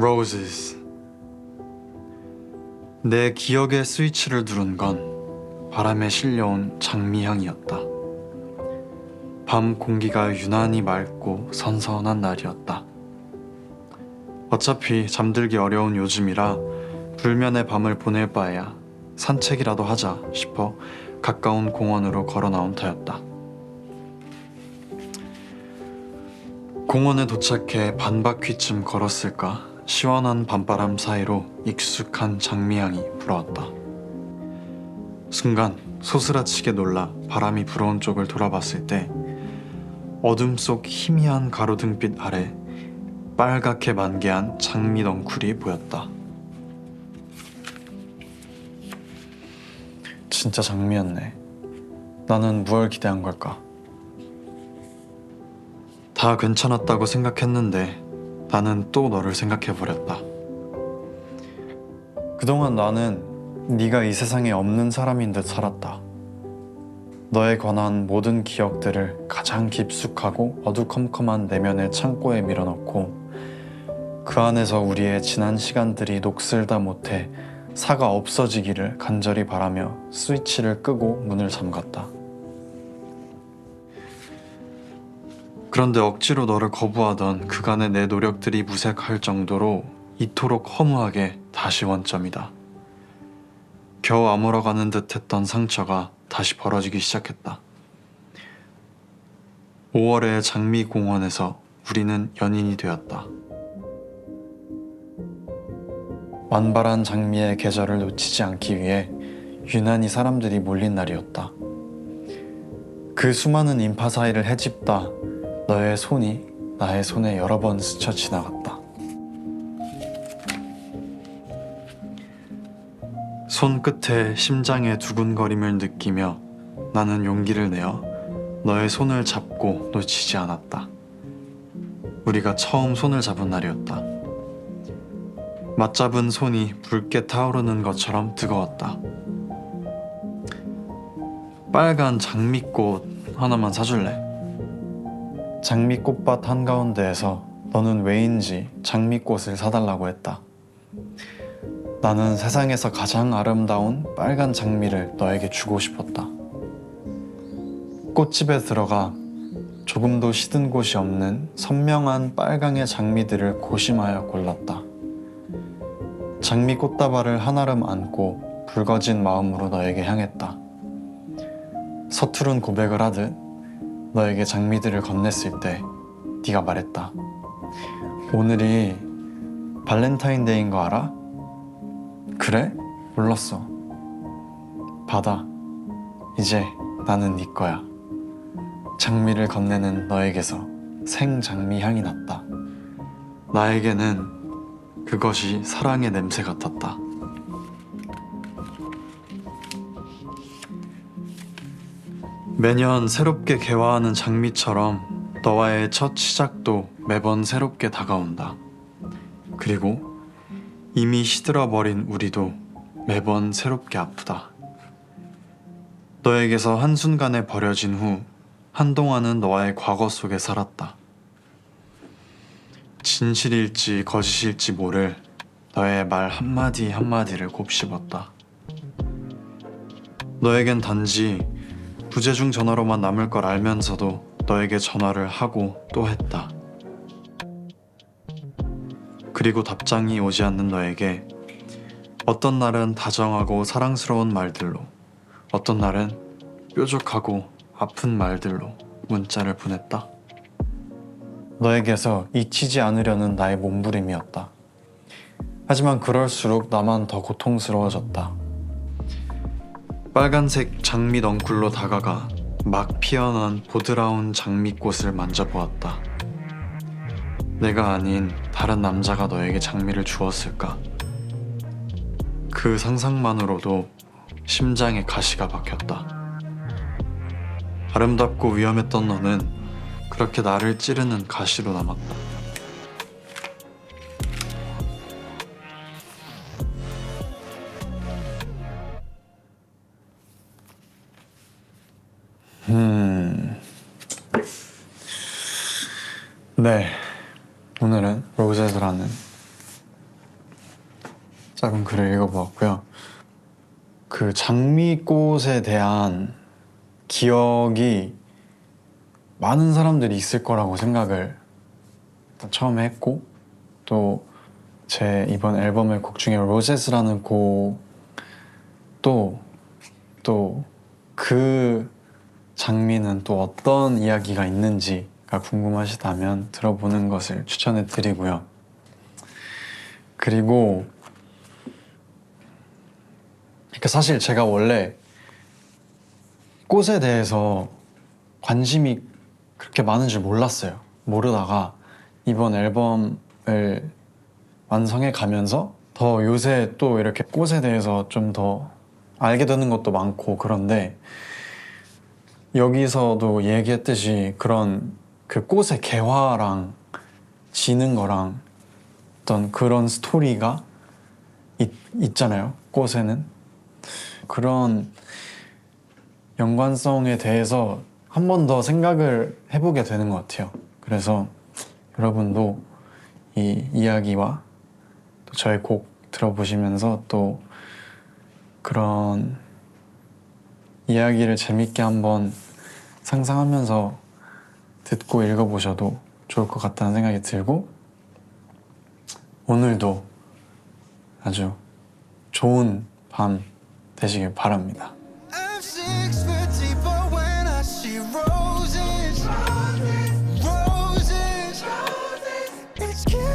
Roses. 내 기억의 스위치를 누른 건 바람에 실려온 장미향이었다. 밤 공기가 유난히 맑고 선선한 날이었다. 어차피 잠들기 어려운 요즘이라 불면의 밤을 보낼 바에야 산책이라도 하자 싶어 가까운 공원으로 걸어 나온 터였다. 공원에 도착해 반바퀴쯤 걸었을까 시원한 밤바람 사이로 익숙한 장미향이 불어왔다. 순간 소스라치게 놀라 바람이 불어온 쪽을 돌아봤을 때 어둠 속 희미한 가로등빛 아래 빨갛게 만개한 장미 넝쿨이 보였다. 진짜 장미였네. 나는 무얼 기대한 걸까? 다 괜찮았다고 생각했는데 나는 또 너를 생각해버렸다. 그동안 나는 네가 이 세상에 없는 사람인 듯 살았다. 너에 관한 모든 기억들을 가장 깊숙하고 어두컴컴한 내면의 창고에 밀어넣고 그 안에서 우리의 지난 시간들이 녹슬다 못해 사가 없어지기를 간절히 바라며 스위치를 끄고 문을 잠갔다. 그런데 억지로 너를 거부하던 그간의 내 노력들이 무색할 정도로 이토록 허무하게 다시 원점이다. 겨우 아물어가는 듯했던 상처가 다시 벌어지기 시작했다. 5월의 장미공원에서 우리는 연인이 되었다. 완발한 장미의 계절을 놓치지 않기 위해 유난히 사람들이 몰린 날이었다. 그 수많은 인파 사이를 헤집다 너의 손이 나의 손에 여러 번 스쳐 지나갔다. 손끝에 심장의 두근거림을 느끼며 나는 용기를 내어 너의 손을 잡고 놓치지 않았다. 우리가 처음 손을 잡은 날이었다. 맞잡은 손이 붉게 타오르는 것처럼 뜨거웠다. 빨간 장미꽃 하나만 사줄래? 장미꽃밭 한가운데에서 너는 왜인지 장미꽃을 사달라고 했다. 나는 세상에서 가장 아름다운 빨간 장미를 너에게 주고 싶었다. 꽃집에 들어가 조금도 시든 곳이 없는 선명한 빨강의 장미들을 고심하여 골랐다. 장미 꽃다발을 한아름 안고 붉어진 마음으로 너에게 향했다. 서투른 고백을 하듯 너에게 장미들을 건넸을 때 네가 말했다. 오늘이 발렌타인데이인 거 알아? 그래? 몰랐어. 받아. 이제 나는 네 거야. 장미를 건네는 너에게서 생장미 향이 났다. 나에게는 그것이 사랑의 냄새 같았다. 매년 새롭게 개화하는 장미처럼 너와의 첫 시작도 매번 새롭게 다가온다. 그리고 이미 시들어버린 우리도 매번 새롭게 아프다. 너에게서 한순간에 버려진 후 한동안은 너와의 과거 속에 살았다. 진실일지 거짓일지 모를 너의 말 한마디 한마디를 곱씹었다. 너에겐 단지 부재중 전화로만 남을 걸 알면서도 너에게 전화를 하고 또 했다. 그리고 답장이 오지 않는 너에게 어떤 날은 다정하고 사랑스러운 말들로, 어떤 날은 뾰족하고 아픈 말들로 문자를 보냈다. 너에게서 잊히지 않으려는 나의 몸부림이었다. 하지만 그럴수록 나만 더 고통스러워졌다. 빨간색 장미 넝쿨로 다가가 막 피어난 보드라운 장미꽃을 만져보았다. 내가 아닌 다른 남자가 너에게 장미를 주었을까? 그 상상만으로도 심장에 가시가 박혔다. 아름답고 위험했던 너는 그렇게 나를 찌르는 가시로 남았다. 네, 오늘은 로제스라는 짧은 글을 읽어보았고요. 그 장미꽃에 대한 기억이 많은 사람들이 있을 거라고 생각을 일단 처음에 했고, 또 제 이번 앨범의 곡 중에 로제스라는 곡도 또 그 장미는 또 어떤 이야기가 있는지가 궁금하시다면 들어보는 것을 추천해 드리고요. 그리고 그러니까 사실 제가 원래 꽃에 대해서 관심이 그렇게 많은 줄 몰랐어요. 모르다가 이번 앨범을 완성해 가면서 더 요새 또 이렇게 꽃에 대해서 좀 더 알게 되는 것도 많고, 그런데 여기서도 얘기했듯이 그런 그 꽃의 개화랑 지는 거랑 어떤 그런 스토리가 있잖아요, 꽃에는. 그런 연관성에 대해서 한 번 더 생각을 해보게 되는 것 같아요. 그래서 여러분도 이 이야기와 또 저의 곡 들어보시면서 또 그런 이야기를 재밌게 한번 상상하면서 듣고 읽어보셔도 좋을 것 같다는 생각이 들고, 오늘도 아주 좋은 밤 되시길 바랍니다. I'm 6 foot deep, but when I see roses, roses, it's killing